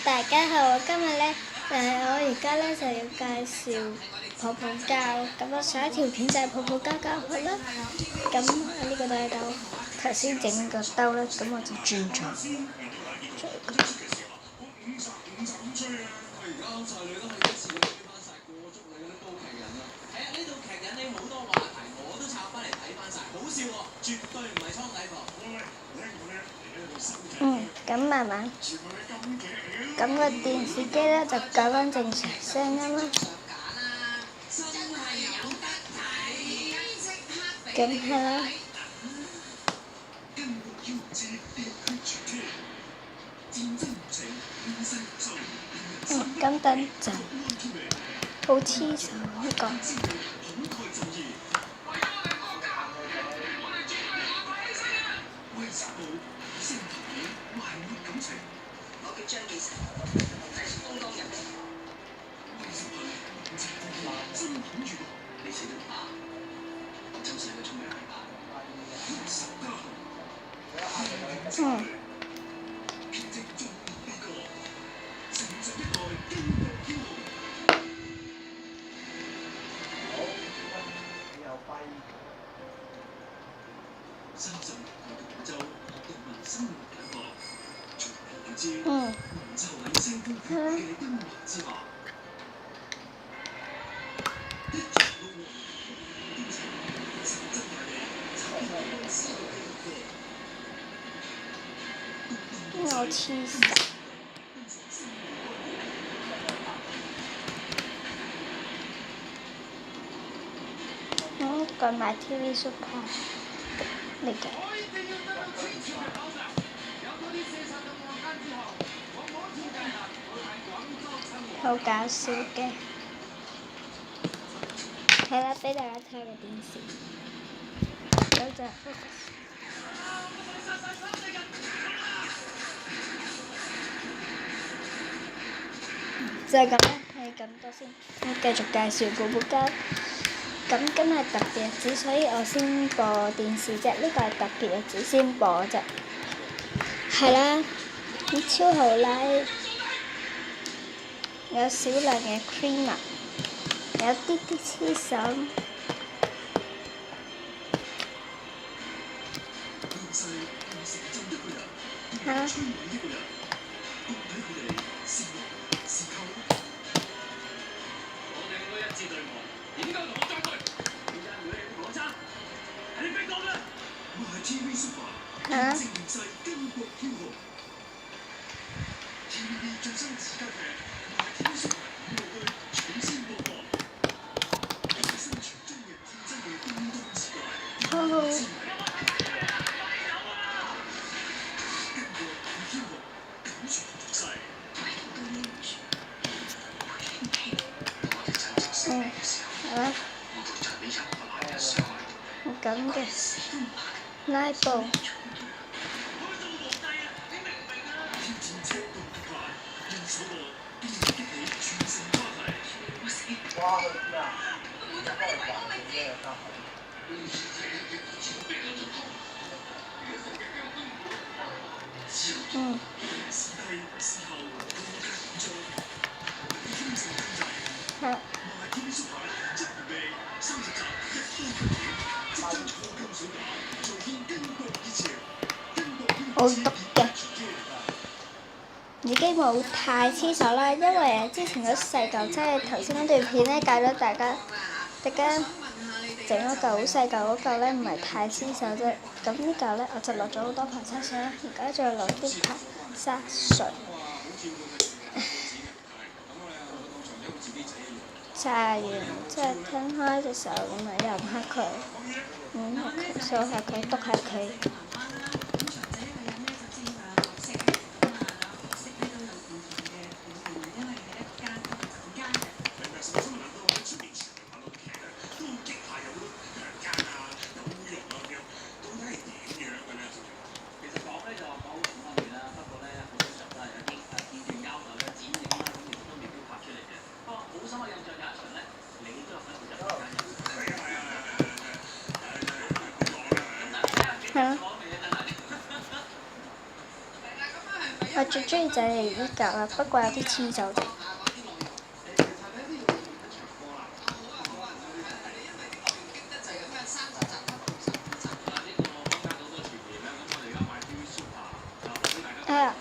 大家好，我今日咧我而家咧就要介紹泡泡膠，咁我上一條片就係泡泡膠教學啦。咁呢個都係兜，頭先整個兜啦，咁我就轉咗。咁慢慢，咁個電視機咧就搞翻正常聲音啦。咁係啦。咁等陣，好黐手呢個。我黐線。改埋 TV Super 呢個。好搞笑嘅，係啦，俾大家睇個電視，有隻 focus，就係咁啦，係咁多先，我繼續介紹泡泡膠。咁今日特別日子，所以我先播電視啫，呢個係特別日子先播啫，係啦，超好啦！有少量嘅 cream 啊，有啲啲黐手。嚇！好好。好啦。咁嘅拉布。好。好毒嘅，已經冇太黐手啦，因為之前嗰細嚿即係頭先嗰段片咧，教咗大家整嗰嚿好細嚿嗰嚿咧，唔係太黐手啫。咁呢嚿咧，我就落咗好多排沙水啦，而家再落啲排沙水。搽完即係攤開隻手咁樣揉下佢，掃下佢，篤下佢。係咯。最中意就係呢嚿啦，不過有啲黐手啫。係啊。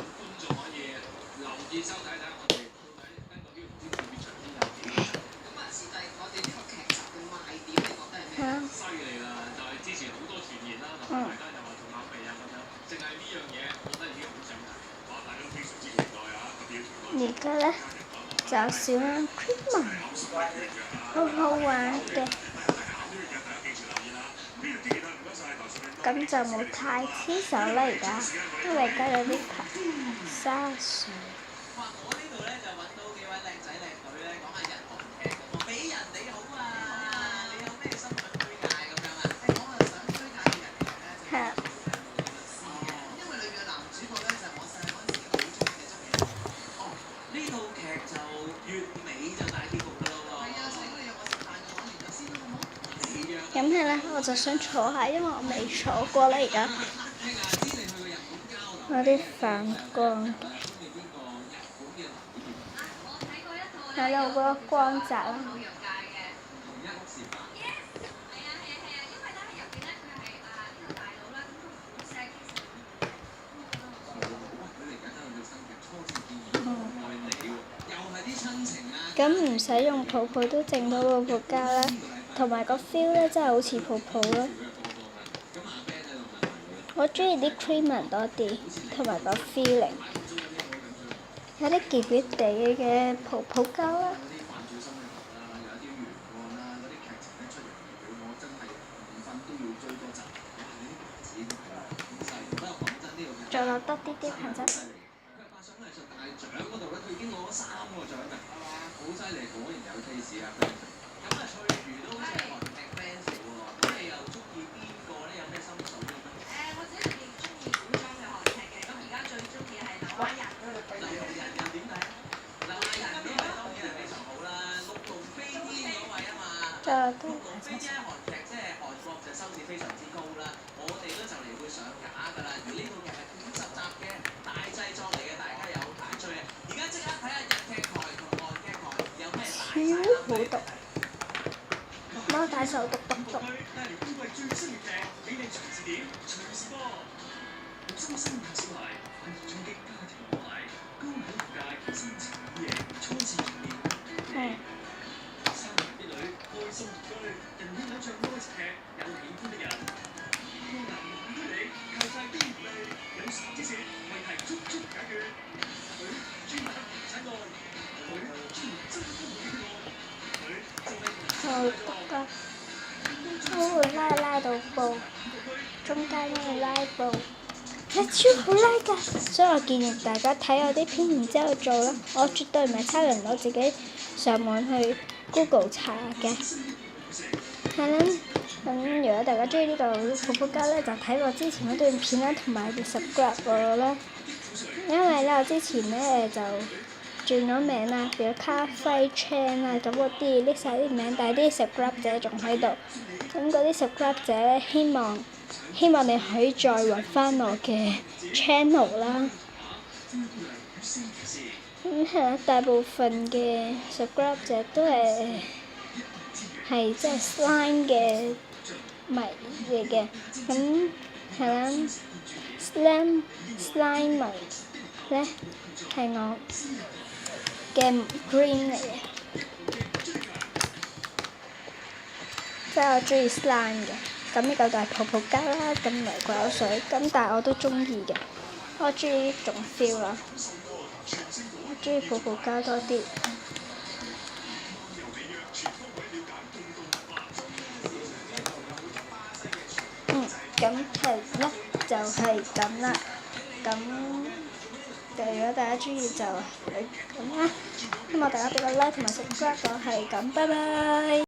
而家咧就小人 Christmas， 好好玩嘅。咁就冇太黐手啦而家，因為而家有啲沙水。係啊。咁係啦，我就想坐下，因為我未坐過啦而家。有啲反光。係啦，我覺得光澤啦。咁唔使用泡泡都整到泡泡膠啦，同埋個 feel 咧真係好似泡泡咯。我中意啲 cream 多啲，同埋個 feeling。有啲結結地嘅泡泡膠啦。再落多啲啲粉質。再落多啲。好毒！貓大手毒毒毒。好毒㗎！我會拉到布，中間都會拉布，超好拉㗎！所以我建議大家睇我啲片，然之後做啦。我絕對唔係抄人，我自己上網去 Google 查嘅。係啦，咁如果大家中意呢個泡泡膠咧，就睇我之前嗰段片啦，同埋 subscribe 我啦。因為咧，我之前咧就轉咗名啦，變咗咖啡 Chan 啦，咁我 delete 晒啲名，但係啲 subscribe 者仲喺度。咁嗰啲 subscribe 者咧，希望你可以再揾翻我嘅 channel 啦。咁係啦，大部分嘅 subscribe 者都係即係 slime 嘅迷嚟嘅，咁係啦 slime 迷咧係我嘅 dream 嚟嘅，即係我中意 slime 嘅。咁呢個就係泡泡膠啦，咁唔係鬼口水，咁但係我都中意嘅，我中意呢種 feel 啦，我中意泡泡膠多啲。咁係咧就係咁啦，咁如果大家中意就咁啦，希望大家俾個 like 同埋 subscribe 我係咁，拜拜。